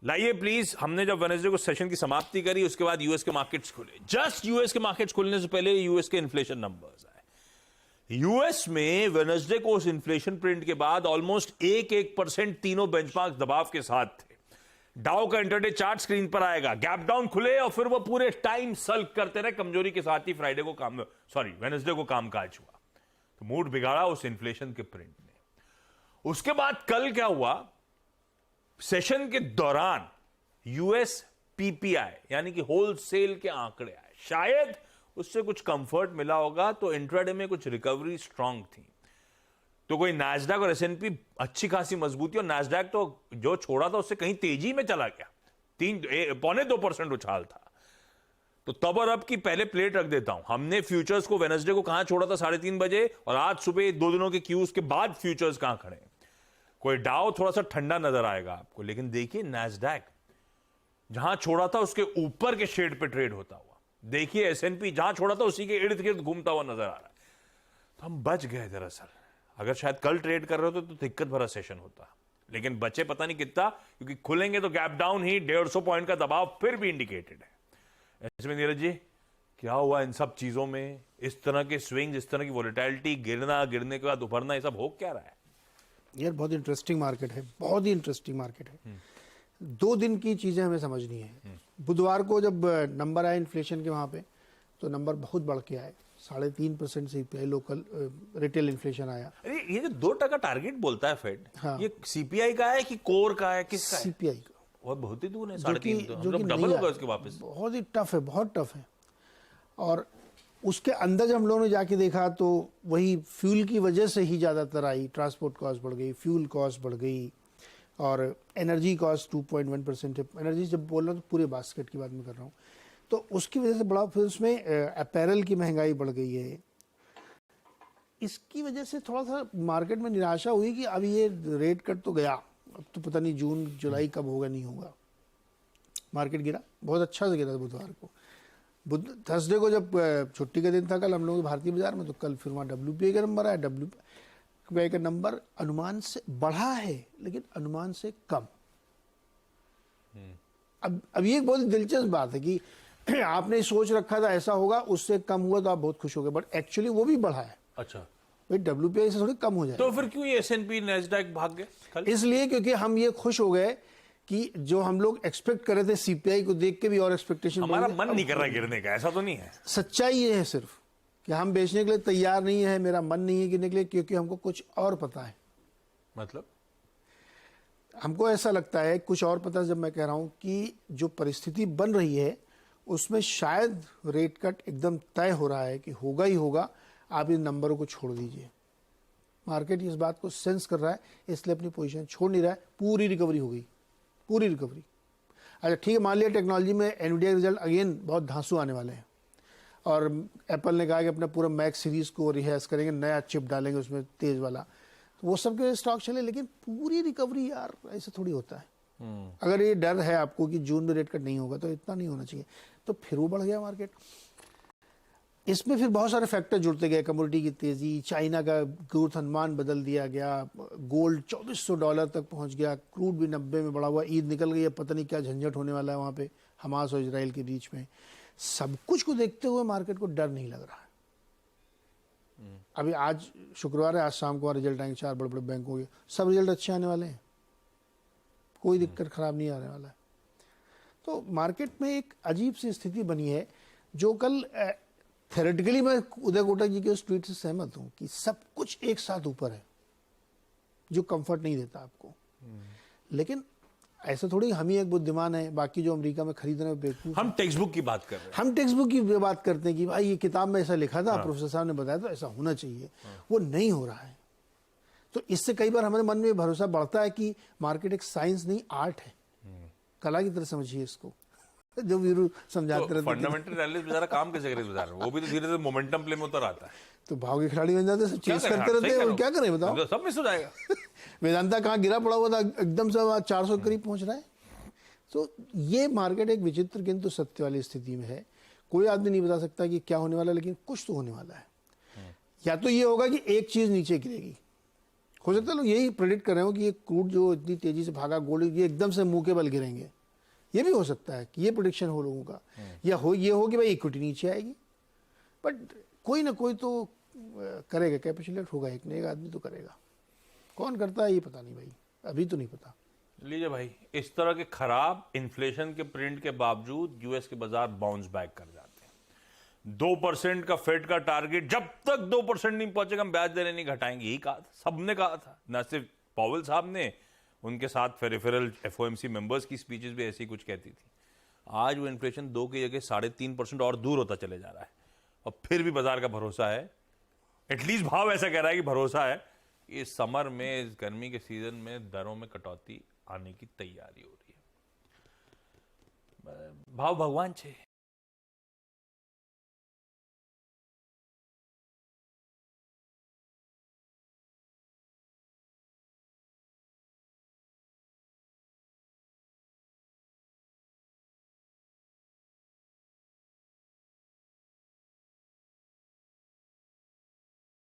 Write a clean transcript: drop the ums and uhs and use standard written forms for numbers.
लाइए प्लीज, हमने जब वेडनेसडे को सेशन की समाप्ति करी उसके बाद यूएस के मार्केट्स खुले, जस्ट यूएस के मार्केट्स खुलने से पहले यूएस के इन्फ्लेशन नंबर्स आए। यूएस में वेडनेसडे को उस इन्फ्लेशन प्रिंट के बाद ऑलमोस्ट 1% तीनों बेंचमार्क दबाव के साथ थे। डाउ का इंटरडे चार्ट स्क्रीन पर आएगा, गैप डाउन खुले और फिर वो पूरे टाइम सल्क करते रहे, कमजोरी के साथ ही फ्राइडे को वेडनेसडे को कामकाज हुआ, तो मूड बिगाड़ा उस इन्फ्लेशन के प्रिंट ने। उसके बाद कल क्या हुआ, सेशन के दौरान यूएस पीपीआई यानी कि होलसेल के आंकड़े आए, शायद उससे कुछ कंफर्ट मिला होगा, तो इंट्राडे में कुछ रिकवरी स्ट्रांग थी। तो कोई नैस्डैक और एसएनपी अच्छी खासी मजबूती, और नैस्डैक तो जो छोड़ा था उससे कहीं तेजी में चला गया, 3.25% उछाल था। तो तब और अब की पहले प्लेट रख देता हूं, हमने फ्यूचर्स को वेडनेसडे को कहां छोड़ा था 3:30 बजे, और आज सुबह 2 दिनों के क्यूज के बाद फ्यूचर्स कहां खड़े। कोई डाउ थोड़ा सा ठंडा नजर आएगा आपको, लेकिन देखिए नैस्डैक जहां छोड़ा था उसके ऊपर के शेड पे ट्रेड होता हुआ, देखिए एसएनपी जहां छोड़ा था उसी के इर्द गिर्द घूमता हुआ नजर आ रहा है। तो हम बच गए दरअसल, अगर शायद कल ट्रेड कर रहे होते तो दिक्कत भरा सेशन होता, लेकिन बचे पता नहीं कितना, क्योंकि खुलेंगे तो गैप डाउन ही 150 पॉइंट का दबाव फिर भी इंडिकेटेड है। इसमें नीरज जी क्या हुआ इन सब चीजों में, इस तरह के स्विंग्स, इस तरह की वोलेटिलिटी, गिरना, गिरने के बाद उभरना, ये सब हो क्या रहा है? यार बहुत इंटरेस्टिंग मार्केट है, बहुत ही इंटरेस्टिंग मार्केट है। 2 दिन की चीजें हमें समझनी है। बुधवार को जब नंबर आए इन्फ्लेशन के वहां पे, तो नंबर बहुत बढ़ के आए, 3.5% सीपीआई लोकल रिटेल इन्फ्लेशन आया। अरे ये जो 2% टारगेट बोलता है फेड, हाँ। ये सीपीआई का है कि कोर का है, किसका है? सीपीआई का, और बहुत ही दूर है, जो 3.5, कि डबल होगा उसके वापस। बहुत ही टफ है, बहुत टफ है। और उसके अंदर जब हम लोगों ने जाके देखा तो वही फ्यूल की वजह से ही ज़्यादातर आई, ट्रांसपोर्ट कॉस्ट बढ़ गई, फ्यूल कॉस्ट बढ़ गई, और एनर्जी कॉस्ट 2.1% है। एनर्जी जब बोल रहा हूँ तो पूरे बास्केट की बात मैं कर रहा हूँ, तो उसकी वजह से बड़ा, फिर उसमें अपैरल की महंगाई बढ़ गई है। इसकी वजह से थोड़ा सा मार्केट में निराशा हुई कि अब ये रेट कट तो गया, अब तो पता नहीं जून जुलाई कब होगा, नहीं होगा। मार्केट गिरा, बहुत अच्छा से गिरा बुधवार को। थर्सडे को जब छुट्टी का दिन था कल हम लोग भारतीय बाजार में, तो कल फिर वहाँ WPI का नंबर आया। WPI का नंबर अनुमान से बढ़ा है, लेकिन अनुमान से कम। अब ये एक बहुत दिलचस्प बात है कि आपने सोच रखा था ऐसा होगा, उससे कम हुआ तो आप बहुत खुश हो गए, बट एक्चुअली वो भी बढ़ा है। अच्छा, भाई WPI से थोड़ी कम हो जाए, तो फिर क्यों ये एसएनपी नैस्डैक भाग गए? इसलिए क्योंकि हम ये खुश हो गए कि जो हम लोग एक्सपेक्ट कर रहे थे, सीपीआई को देख के भी और एक्सपेक्टेशन, हमारा मन नहीं कर रहा गिरने का, ऐसा तो नहीं है। सच्चाई ये है सिर्फ कि हम बेचने के लिए तैयार नहीं है, मेरा मन नहीं है गिरने के लिए, क्योंकि हमको कुछ और पता है। मतलब हमको ऐसा लगता है कुछ और पता है, जब मैं कह रहा हूं कि जो परिस्थिति बन रही है उसमें शायद रेट कट एकदम तय हो रहा है कि होगा ही होगा, आप इन नंबरों को छोड़ दीजिए। मार्केट इस बात को सेंस कर रहा है, इसलिए अपनी पोजीशन छोड़ नहीं रहा है। पूरी रिकवरी हो गई, पूरी रिकवरी। अच्छा ठीक है, मान लिया टेक्नोलॉजी में एनवीडिया रिजल्ट अगेन बहुत धांसू आने वाले हैं, और एप्पल ने कहा कि अपना पूरा मैक्स सीरीज को रिहाइज करेंगे, नया चिप डालेंगे उसमें तेज वाला, तो वो सब के स्टॉक चले। लेकिन पूरी रिकवरी यार ऐसे थोड़ी होता है। अगर ये डर है आपको कि जून में रेट कट नहीं होगा, तो इतना नहीं होना चाहिए, तो फिर वो बढ़ गया मार्केट। इसमें फिर बहुत सारे फैक्टर जुड़ते गए, कमोडिटी की तेजी, चाइना का ग्रोथ अनुमान बदल दिया गया, गोल्ड $2400 तक पहुंच गया, क्रूड भी 90 में बढ़ा हुआ, ईद निकल गई है, पता नहीं क्या झंझट होने वाला है वहां पे हमास और इजराइल के बीच में। सब कुछ को देखते हुए मार्केट को डर नहीं लग रहा है। अभी आज शुक्रवार है, आज शाम को रिजल्ट आएंगे 4 बड़े बड़े बैंकों के, सब रिजल्ट अच्छे आने वाले हैं, कोई दिक्कत खराब नहीं आने वाला है। तो मार्केट में एक अजीब सी स्थिति बनी है, जो कल थ्योरेटिकली मैं उदय कोटक जी के उस ट्वीट से सहमत हूं कि सब कुछ एक साथ ऊपर है, जो कंफर्ट नहीं देता आपको। लेकिन ऐसा थोड़ी हम ही एक बुद्धिमान है, बाकी जो अमेरिका में खरीद रहे हैं बेवकूफ। हम टेक्स्ट बुक की बात कर रहे हैं, हम टेक्स्ट बुक की बात करते हैं कि भाई ये किताब में ऐसा लिखा था, प्रोफेसर साहब ने बताया तो ऐसा होना चाहिए, वो नहीं हो रहा है। तो इससे कई बार हमारे मन में भरोसा बढ़ता है कि मार्केट एक साइंस नहीं, आर्ट है, कला की तरह समझिए इसको, जो वीरू समझाते रहते। फंडामेंटल एनालिस्ट बेचारा काम कैसे करे बेचारा, वो भी तो धीरे धीरे मोमेंटम प्ले में उतर आता है। तो भाव के खिलाड़ी बन जाते, सब चेस करते रहते हैं, और क्या करें बताओ, सब मिस हो जाएगा। वेदांता कहाँ गिरा पड़ा हुआ था, एकदम से 400 के करीब पहुंच रहा है। तो ये मार्केट एक विचित्र किंतु सत्य वाली स्थिति में है। कोई आदमी नहीं बता सकता कि क्या होने वाला है, लेकिन कुछ तो होने वाला है। या तो ये होगा कि एक चीज नीचे गिरेगी, हो सकता है लोग यही प्रेडिक्ट कर रहे हो कि ये क्रूड जो इतनी तेजी से भागा, गोल्ड ये एकदम से मुंह के बल गिरेंगे। ये भी हो सकता है कि ये प्रेडिक्शन हो लोगों का, या ये हो कि भाई इक्विटी नीचे आएगी। बट कोई ना कोई तो करेगा, कैपिचुलेट होगा, एक ना एक आदमी तो करेगा। कौन करता है ये पता नहीं भाई, अभी तो नहीं पता। लीजिए भाई, इस तरह के खराब इन्फ्लेशन के प्रिंट के बावजूद यूएस के बाजार बाउंस बैक कर जाते हैं। 2% का फेड का टारगेट, जब तक 2% नहीं पहुंचेगा हम ब्याज दरें नहीं घटाएंगे, यही कहा था, सबने कहा था, न सिर्फ पॉवेल साहब ने, उनके साथ फेरिफेरल एफओएमसी मेंबर्स की स्पीचेस भी ऐसी कुछ कहती थी। आज वो इन्फ्लेशन 2 की जगह 3.5% और दूर होता चले जा रहा है, और फिर भी बाजार का भरोसा है, एटलीस्ट भाव ऐसा कह रहा है कि भरोसा है कि इस समर में, इस गर्मी के सीजन में दरों में कटौती आने की तैयारी हो रही है। भाव भगवान छे,